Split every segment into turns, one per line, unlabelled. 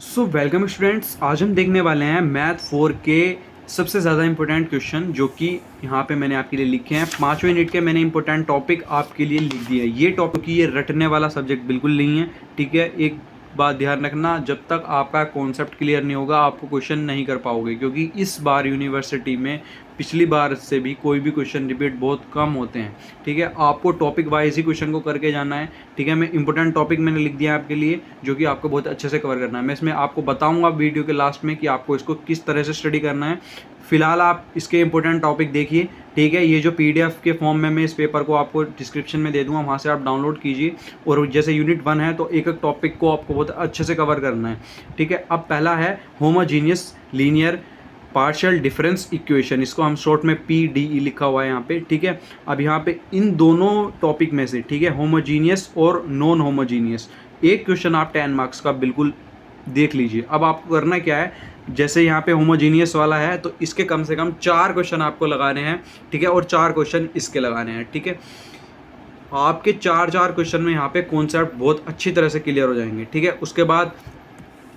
So welcome students, आज हम देखने वाले हैं मैथ 4 के सबसे ज़्यादा इंपॉर्टेंट क्वेश्चन जो कि यहाँ पे मैंने आपके लिए लिखे हैं। 5 मिनट के मैंने इंपॉर्टेंट टॉपिक आपके लिए लिख दिए हैं। ये टॉपिक की ये रटने वाला सब्जेक्ट बिल्कुल नहीं है, ठीक है। एक बात ध्यान रखना, जब तक आपका कॉन्सेप्ट क्लियर नहीं होगा आपको क्वेश्चन नहीं कर पाओगे, क्योंकि इस बार यूनिवर्सिटी में पिछली बार से भी कोई भी क्वेश्चन रिपीट बहुत कम होते हैं, ठीक है। आपको टॉपिक वाइज ही क्वेश्चन को करके जाना है, ठीक है। मैं इंपॉर्टेंट टॉपिक मैंने लिख दिया है आपके लिए जो कि आपको बहुत अच्छे से कवर करना है। मैं इसमें आपको बताऊंगा वीडियो के लास्ट में कि आपको इसको किस तरह से स्टडी करना है। फिलहाल आप इसके इंपॉर्टेंट टॉपिक देखिए, ठीक है। ये जो पीडीएफ के फॉर्म में मैं इस पेपर को आपको डिस्क्रिप्शन में दे दूंगा, वहाँ से आप डाउनलोड कीजिए। और जैसे यूनिट 1 है तो एक एक टॉपिक को आपको बहुत अच्छे से कवर करना है, ठीक है। अब पहला है homogeneous linear partial difference equation, इसको हम शॉर्ट में PDE लिखा हुआ है यहाँ पे, ठीक है। अब यहाँ पे इन दोनों टॉपिक में से, ठीक है, होमोजीनियस और नॉन होमोजीनियस एक क्वेश्चन आप 10 मार्क्स का बिल्कुल देख लीजिए। अब आपको करना क्या है, जैसे यहाँ पे होमोजीनियस वाला है तो इसके कम से कम 4 क्वेश्चन आपको लगाने हैं, ठीक है, और 4 क्वेश्चन इसके लगाने हैं, ठीक है। आपके 4 क्वेश्चन में यहाँ पे कॉन्सेप्ट बहुत अच्छी तरह से क्लियर हो जाएंगे, ठीक है। उसके बाद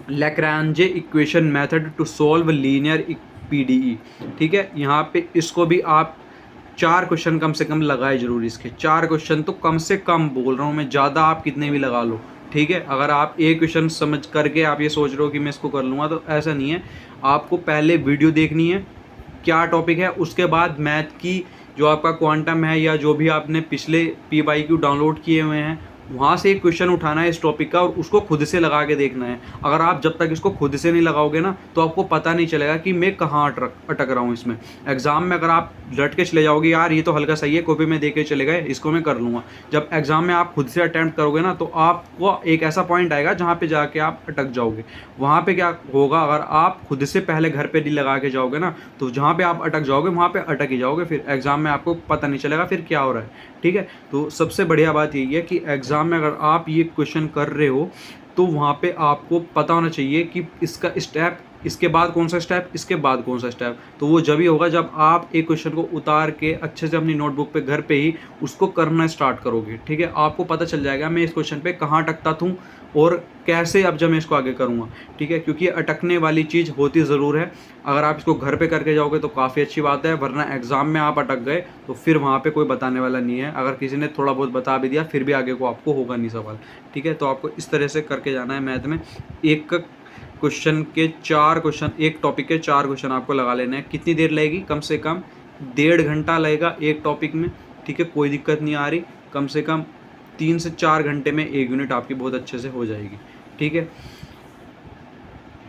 Lagrange equation method to solve linear PDE, ठीक है। यहाँ पे इसको भी आप 4 क्वेश्चन कम से कम लगाए जरूर। इसके 4 क्वेश्चन तो कम से कम बोल रहा हूँ मैं, ज़्यादा आप कितने भी लगा लो, ठीक है। अगर आप एक क्वेश्चन समझ करके आप ये सोच रहे हो कि मैं इसको कर लूँगा, तो ऐसा नहीं है। आपको पहले वीडियो देखनी है क्या टॉपिक है, उसके बाद मैथ की जो आपका क्वांटम है या जो भी आपने पिछले PYQ डाउनलोड किए हुए हैं वहाँ से एक क्वेश्चन उठाना है इस टॉपिक का और उसको खुद से लगा के देखना है। अगर आप जब तक इसको खुद से नहीं लगाओगे ना तो आपको पता नहीं चलेगा कि मैं कहाँ अटक रहा हूँ इसमें। एग्जाम में अगर आप रट के चले जाओगे, यार ये तो हल्का सही है, कॉपी में दे के चले गए, इसको मैं कर लूँगा, जब एग्जाम में आप खुद से अटैम्प्ट करोगे ना तो आपको एक ऐसा पॉइंट आएगा जहाँ पे जाके आप अटक जाओगे। वहाँ पे क्या होगा, अगर आप खुद से पहले घर पे नहीं लगा के जाओगे ना तो जहाँ पे आप अटक जाओगे वहाँ पे अटक ही जाओगे, फिर एग्जाम में आपको पता नहीं चलेगा फिर क्या हो रहा है, ठीक है। तो सबसे बढ़िया बात यही है कि एग्जाम में अगर आप ये क्वेश्चन कर रहे हो तो वहाँ पे आपको पता होना चाहिए कि इसका स्टेप, इसके बाद कौन सा स्टेप, इसके बाद कौन सा स्टेप। तो वो जब ही होगा जब आप एक क्वेश्चन को उतार के अच्छे से अपनी नोटबुक पे घर पे ही उसको करना स्टार्ट करोगे, ठीक है। आपको पता चल जाएगा मैं इस क्वेश्चन पे कहाँ अटकता था और कैसे अब जब मैं इसको आगे करूँगा, ठीक है। क्योंकि अटकने वाली चीज़ होती ज़रूर है। अगर आप इसको घर पे करके जाओगे तो काफ़ी अच्छी बात है, वरना एग्ज़ाम में आप अटक गए तो फिर वहाँ पे कोई बताने वाला नहीं है। अगर किसी ने थोड़ा बहुत बता भी दिया फिर भी आगे को आपको होगा नहीं सवाल, ठीक है। तो आपको इस तरह से करके जाना है मैथ में। एक क्वेश्चन के 4 क्वेश्चन, एक टॉपिक के 4 क्वेश्चन आपको लगा लेना है। कितनी देर लगेगी, कम से कम 1.5 घंटा लगेगा एक टॉपिक में, ठीक है। कोई दिक्कत नहीं आ रही, कम से कम 3 से 4 घंटे में एक यूनिट आपकी बहुत अच्छे से हो जाएगी, ठीक है।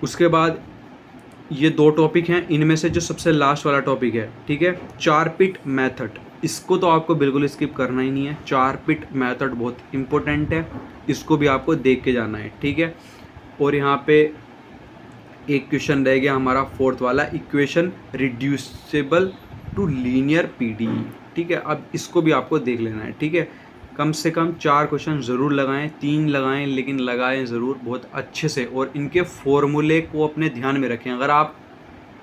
उसके बाद ये 2 टॉपिक हैं, इनमें से जो सबसे लास्ट वाला टॉपिक है, ठीक है, 4 पिट मेथड, इसको तो आपको बिल्कुल स्किप करना ही नहीं है। 4 पिट मेथड बहुत इंपॉर्टेंट है, इसको भी आपको देख के जाना है, ठीक है। और यहाँ पे एक क्वेश्चन रह गया हमारा 4th वाला, equation reducible to linear PDE, ठीक है। अब इसको भी आपको देख लेना है, ठीक है। कम से कम 4 क्वेश्चन ज़रूर लगाएं, 3 लगाएं, लेकिन लगाएं ज़रूर बहुत अच्छे से और इनके फॉर्मूले को अपने ध्यान में रखें। अगर आप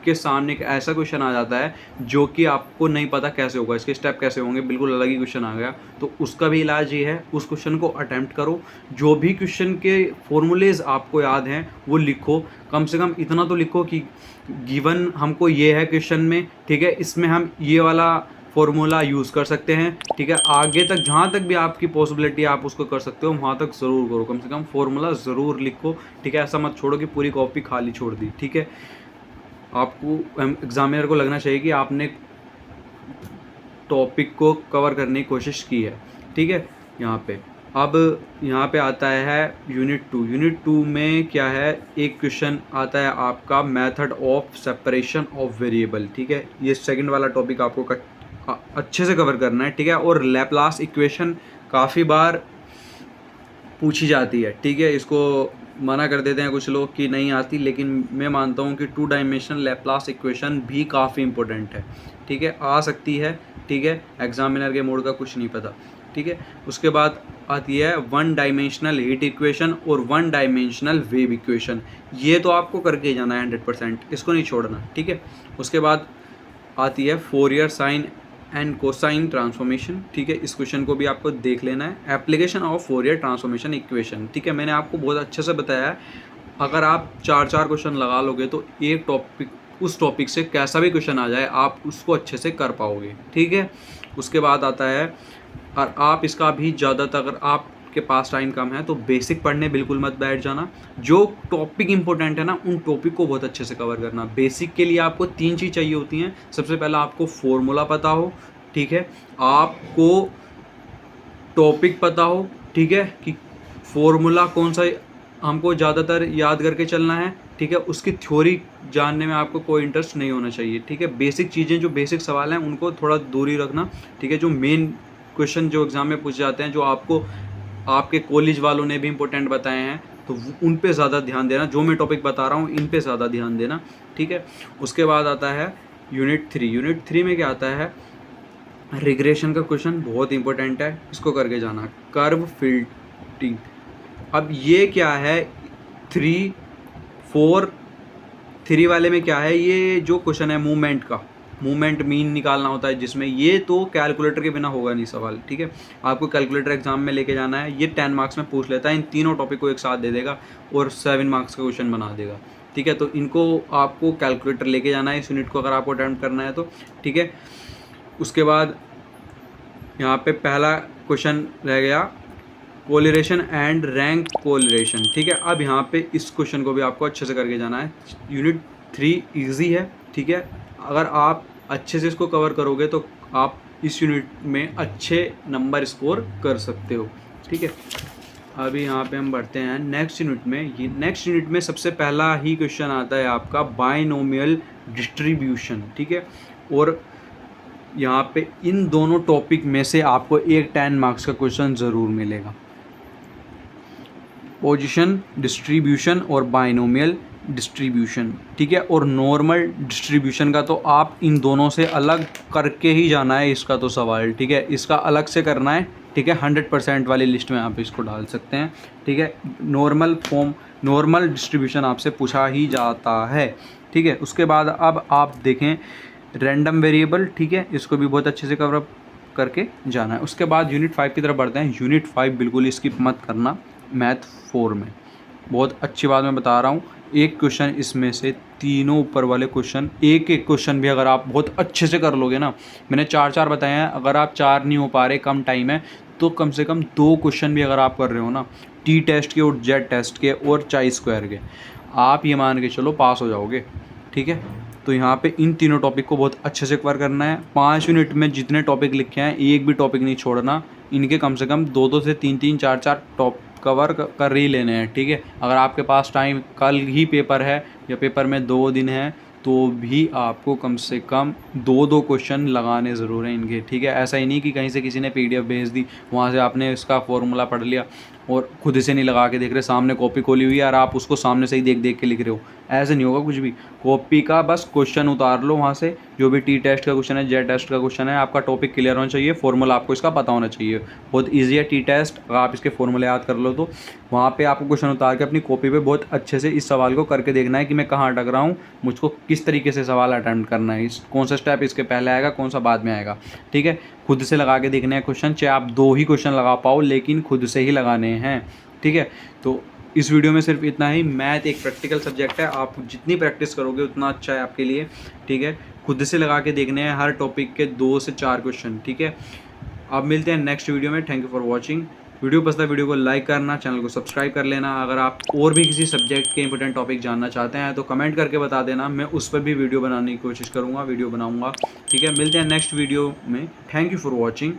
के सामने एक ऐसा क्वेश्चन आ जाता है जो कि आपको नहीं पता कैसे होगा, इसके स्टेप कैसे होंगे, बिल्कुल अलग ही क्वेश्चन आ गया, तो उसका भी इलाज ये है, उस क्वेश्चन को अटेम्प्ट करो। जो भी क्वेश्चन के फॉर्मूलेज आपको याद हैं वो लिखो, कम से कम इतना तो लिखो कि गिवन हमको ये है क्वेश्चन में, ठीक है, इसमें हम ये वाला फॉर्मूला यूज़ कर सकते हैं, ठीक है। आगे तक जहाँ तक भी आपकी पॉसिबिलिटी आप उसको कर सकते हो वहाँ तक ज़रूर करो, कम से कम फॉर्मूला ज़रूर लिखो, ठीक है। ऐसा मत छोड़ो कि पूरी कॉपी खाली छोड़ दी, ठीक है। आपको एग्जामिनर को लगना चाहिए कि आपने टॉपिक को कवर करने की कोशिश की है, ठीक है। अब यहाँ पे आता है यूनिट 2। यूनिट 2 में क्या है, एक क्वेश्चन आता है आपका method of separation of variable, ठीक है। ये सेकंड वाला टॉपिक आपको अच्छे से कवर करना है, ठीक है। और लैप्लास इक्वेशन काफ़ी बार पूछी जाती है, ठीक है। इसको मना कर देते हैं कुछ लोग कि नहीं आती, लेकिन मैं मानता हूँ कि 2 डायमेंशनल लैप्लास इक्वेशन भी काफ़ी इंपॉर्टेंट है, ठीक है, आ सकती है, ठीक है। एग्जामिनर के मोड का कुछ नहीं पता, ठीक है। उसके बाद आती है 1 डायमेंशनल हीट इक्वेशन और 1 डायमेंशनल वेव इक्वेशन, ये तो आपको करके जाना है 100%, इसको नहीं छोड़ना, ठीक है। उसके बाद आती है Fourier sine and cosine transformation, ठीक है। इस क्वेश्चन को भी आपको देख लेना है। Application of Fourier transformation equation, ठीक है, मैंने आपको बहुत अच्छे से बताया है। अगर आप 4-4 क्वेश्चन लगा लोगे तो एक टॉपिक, उस टॉपिक से कैसा भी क्वेश्चन आ जाए आप उसको अच्छे से कर पाओगे, ठीक है। उसके बाद आता है, और आप इसका भी ज़्यादातर, अगर आपके पास टाइम कम है तो बेसिक पढ़ने बिल्कुल मत बैठ जाना। जो टॉपिक इंपॉर्टेंट है ना उन टॉपिक को बहुत अच्छे से कवर करना। बेसिक के लिए आपको 3 चीज़ चाहिए होती हैं। सबसे पहला आपको फॉर्मूला पता हो, ठीक है, आपको टॉपिक पता हो, ठीक है, कि फॉर्मूला कौन सा हमको ज़्यादातर याद करके चलना है, ठीक है। उसकी थ्योरी जानने में आपको कोई इंटरेस्ट नहीं होना चाहिए, ठीक है। बेसिक चीज़ें, जो बेसिक सवाल हैं उनको थोड़ा दूरी रखना, ठीक है। जो मेन क्वेश्चन जो एग्ज़ाम में पूछे जाते हैं, जो आपको आपके कॉलेज वालों ने भी इंपॉर्टेंट बताए हैं, तो उन पे ज़्यादा ध्यान देना। जो मैं टॉपिक बता रहा हूँ इन पे ज़्यादा ध्यान देना, ठीक है। उसके बाद आता है यूनिट 3। यूनिट 3 में क्या आता है, रिग्रेशन का क्वेश्चन बहुत इंपॉर्टेंट है, इसको करके जाना। कर्व फिटिंग, अब ये क्या है, 3, 4, 3 वाले में क्या है, ये जो क्वेश्चन है मूवमेंट का, मूवमेंट मीन निकालना होता है जिसमें, ये तो कैलकुलेटर के बिना होगा नहीं सवाल, ठीक है। आपको कैलकुलेटर एग्जाम में लेके जाना है, ये 10 मार्क्स में पूछ लेता है, इन तीनों टॉपिक को एक साथ दे देगा और 7 मार्क्स का क्वेश्चन बना देगा, ठीक है। तो इनको आपको कैलकुलेटर लेके जाना है इस यूनिट को, अगर आपको अटेम्प्ट करना है तो, ठीक है। उसके बाद यहाँ पे पहला क्वेश्चन रह गया कोलिरेशन एंड रैंक कोलिरेशन, ठीक है। अब यहाँ पे इस क्वेश्चन को भी आपको अच्छे से करके जाना है। यूनिट 3 इजी है, ठीक है। अगर आप अच्छे से इसको कवर करोगे तो आप इस यूनिट में अच्छे नंबर स्कोर कर सकते हो, ठीक है। अभी यहाँ पे हम बढ़ते हैं नेक्स्ट यूनिट में। ये नेक्स्ट यूनिट में सबसे पहला ही क्वेश्चन आता है आपका बाइनोमियल डिस्ट्रीब्यूशन, ठीक है। और यहाँ पे इन दोनों टॉपिक में से आपको एक 10 मार्क्स का क्वेश्चन ज़रूर मिलेगा। पोजीशन डिस्ट्रीब्यूशन और बाइनोमियल डिस्ट्रीब्यूशन, ठीक है। और नॉर्मल डिस्ट्रीब्यूशन का तो आप इन दोनों से अलग करके ही जाना है इसका तो सवाल, ठीक है। इसका अलग से करना है, ठीक है। 100% वाली लिस्ट में आप इसको डाल सकते हैं, ठीक है। नॉर्मल डिस्ट्रीब्यूशन आपसे पूछा ही जाता है, ठीक है। उसके बाद अब आप देखें रैंडम वेरिएबल, ठीक है, इसको भी बहुत अच्छे से कवर अप करके जाना है। उसके बाद यूनिट 5 की तरफ बढ़ते हैं। यूनिट 5 बिल्कुल स्किप मत करना। मैथ 4 में बहुत अच्छी बात मैं बता रहा हूँ, एक क्वेश्चन इसमें से तीनों ऊपर वाले क्वेश्चन, एक एक क्वेश्चन भी अगर आप बहुत अच्छे से कर लोगे ना, मैंने 4-4 बताए हैं, अगर आप 4 नहीं हो पा रहे, कम टाइम है, तो कम से कम 2 क्वेश्चन भी अगर आप कर रहे हो ना, टी टेस्ट के और जेड टेस्ट के और चाई स्क्वायर के, आप ये मान के चलो पास हो जाओगे, ठीक है। तो यहाँ पे इन तीनों टॉपिक को बहुत अच्छे से कवर करना है। 5 यूनिट में जितने टॉपिक लिखे हैं एक भी टॉपिक नहीं छोड़ना, इनके कम से कम 2-2 से 3-3, 4-4 टॉप कवर कर ही लेने हैं, ठीक है। अगर आपके पास टाइम कल ही पेपर है या पेपर में 2 दिन है तो भी आपको कम से कम 2-2 क्वेश्चन लगाने ज़रूर हैं इनके, ठीक है। ऐसा ही नहीं कि कहीं से किसी ने PDF भेज दी, वहाँ से आपने इसका फॉर्मूला पढ़ लिया और खुद से नहीं लगा के देख रहे, सामने कॉपी खोली हुई है और आप उसको सामने से ही देख देख के लिख रहे हो, ऐसे नहीं होगा कुछ भी। कॉपी का बस क्वेश्चन उतार लो वहाँ से, जो भी टी टेस्ट का क्वेश्चन है, जेड टेस्ट का क्वेश्चन है, आपका टॉपिक क्लियर होना चाहिए, फॉर्मूला आपको इसका पता होना चाहिए। बहुत ईजी है टी टेस्ट, अगर आप इसके फॉर्मूले याद कर लो तो वहाँ पे आपको क्वेश्चन उतार के अपनी कॉपी पे बहुत अच्छे से इस सवाल को करके देखना है कि मैं कहाँ अटक रहा हूँ, मुझको किस तरीके से सवाल अटेम्प्ट करना है, इस कौन सा स्टेप इसके पहले आएगा, कौन सा बाद में आएगा, ठीक है। खुद से लगा के देखने हैं क्वेश्चन, चाहे आप 2 ही क्वेश्चन लगा पाओ लेकिन खुद से ही लगाने हैं, ठीक है। तो इस वीडियो में सिर्फ इतना ही। मैथ एक प्रैक्टिकल सब्जेक्ट है, आप जितनी प्रैक्टिस करोगे उतना अच्छा है आपके लिए, ठीक है। खुद से लगा के देखने हैं हर टॉपिक के 2 से 4 क्वेश्चन, ठीक है। अब मिलते हैं नेक्स्ट वीडियो में। Thank you for watching. Video पसंद है वीडियो को लाइक करना, चैनल को सब्सक्राइब कर लेना। अगर आप और भी किसी सब्जेक्ट के इंपॉर्टेंट टॉपिक जानना चाहते हैं तो कमेंट करके बता देना, मैं उस पर भी वीडियो बनाने की कोशिश करूँगा, वीडियो बनाऊँगा, ठीक है। मिलते हैं नेक्स्ट वीडियो में। Thank you for watching.